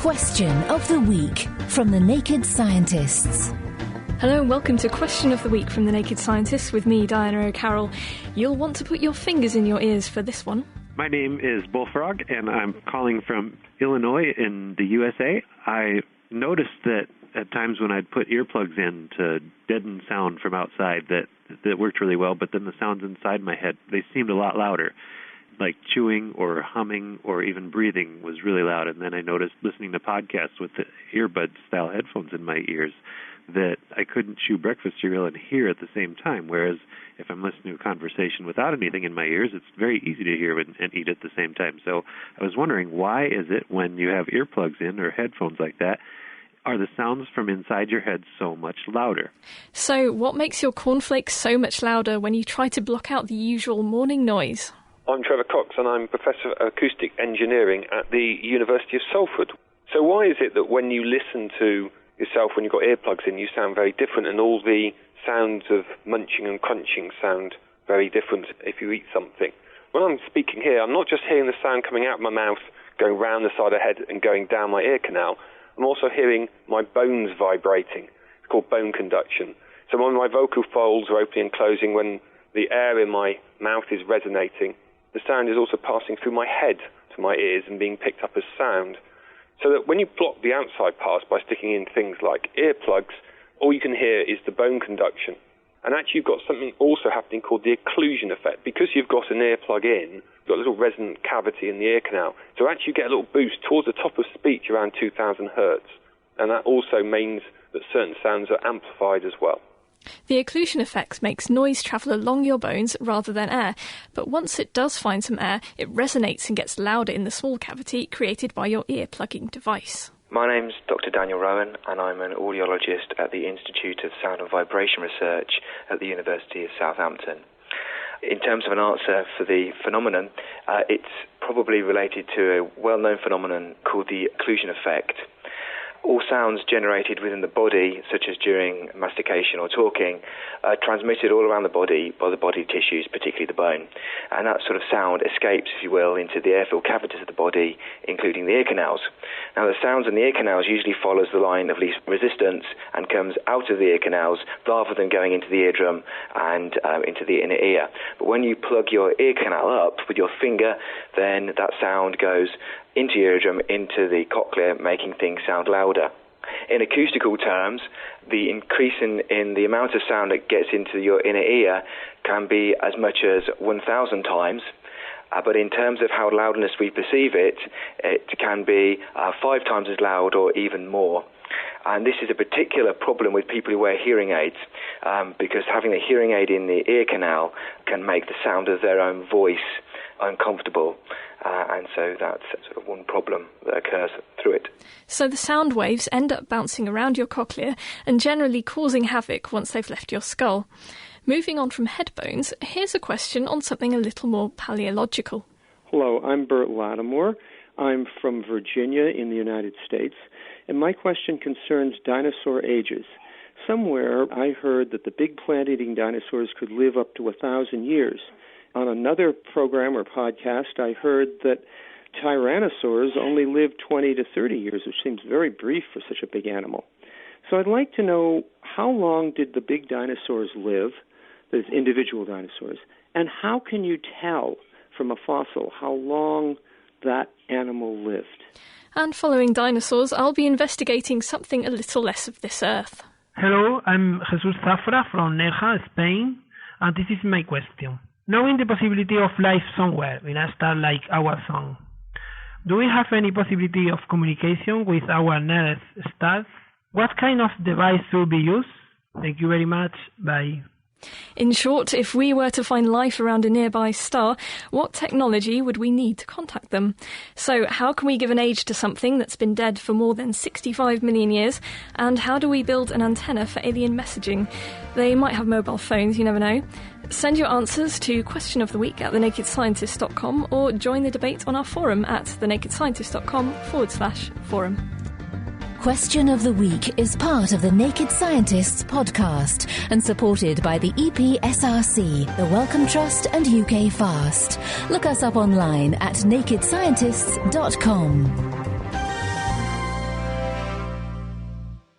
Question of the Week from the Naked Scientists. Hello and welcome to Question of the Week from the Naked Scientists with me, Diana O'Carroll. You'll want to put your fingers in your ears for this one. My name is Bullfrog, and I'm calling from Illinois in the USA. I noticed that at times when I'd put earplugs in to deaden sound from outside, that worked really well, but then the sounds inside my head, they seemed a lot louder. Like chewing or humming or even breathing was really loud. And then I noticed listening to podcasts with the earbud-style headphones in my ears that I couldn't chew breakfast cereal and hear at the same time, whereas if I'm listening to a conversation without anything in my ears, it's very easy to hear and eat at the same time. So I was wondering, why is it when you have earplugs in or headphones like that, are the sounds from inside your head so much louder? So what makes your cornflakes so much louder when you try to block out the usual morning noise? I'm Trevor Cox and I'm Professor of Acoustic Engineering at the University of Salford. So why is it that when you listen to yourself, when you've got earplugs in, you sound very different and all the sounds of munching and crunching sound very different if you eat something? When I'm speaking here, I'm not just hearing the sound coming out of my mouth, going round the side of the head and going down my ear canal. I'm also hearing my bones vibrating. It's called bone conduction. So when my vocal folds are opening and closing, when the air in my mouth is resonating, the sound is also passing through my head to my ears and being picked up as sound. So that when you block the outside parts by sticking in things like earplugs, all you can hear is the bone conduction. And actually you've got something also happening called the occlusion effect. Because you've got an earplug in, you've got a little resonant cavity in the ear canal. So actually you get a little boost towards the top of speech around 2,000 hertz. And that also means that certain sounds are amplified as well. The occlusion effect makes noise travel along your bones rather than air, but once it does find some air, it resonates and gets louder in the small cavity created by your ear-plugging device. My name's Dr. Daniel Rowan, and I'm an audiologist at the Institute of Sound and Vibration Research at the University of Southampton. In terms of an answer for the phenomenon, it's probably related to a well-known phenomenon called the occlusion effect. All sounds generated within the body, such as during mastication or talking, are transmitted all around the body by the body tissues, particularly the bone. And that sort of sound escapes, if you will, into the air-filled cavities of the body, including the ear canals. Now, the sounds in the ear canals usually follows the line of least resistance and comes out of the ear canals rather than going into the eardrum and into the inner ear. But when you plug your ear canal up with your finger, then that sound goes into your eardrum, into the cochlea, making things sound louder. In acoustical terms, the increase in the amount of sound that gets into your inner ear can be as much as 1,000 times. But in terms of how loudness we perceive it, it can be 5 times as loud or even more. And this is a particular problem with people who wear hearing aids, because having a hearing aid in the ear canal can make the sound of their own voice uncomfortable. And so that's sort of one problem that occurs through it. So the sound waves end up bouncing around your cochlea and generally causing havoc once they've left your skull. Moving on from head bones, here's a question on something a little more paleological. Hello, I'm Bert Lattimore. I'm from Virginia in the United States, and my question concerns dinosaur ages. Somewhere I heard that the big plant-eating dinosaurs could live up to 1,000 years. On another program or podcast, I heard that tyrannosaurs only lived 20 to 30 years, which seems very brief for such a big animal. So I'd like to know, how long did the big dinosaurs live, those individual dinosaurs, and how can you tell from a fossil how long that animal lived? And following dinosaurs, I'll be investigating something a little less of this earth. Hello, I'm Jesus Zafra from Nerja, Spain, and this is my question. Knowing the possibility of life somewhere in a star like our sun, do we have any possibility of communication with our nearest stars? What kind of device should be used? Thank you very much. Bye. In short, if we were to find life around a nearby star, what technology would we need to contact them? So how can we give an age to something that's been dead for more than 65 million years? And how do we build an antenna for alien messaging? They might have mobile phones, you never know. Send your answers to questionoftheweek@thenakedscientist.com or join the debate on our forum at thenakedscientist.com/forum. Question of the Week is part of the Naked Scientists podcast and supported by the EPSRC, the Wellcome Trust and UK Fast. Look us up online at nakedscientists.com.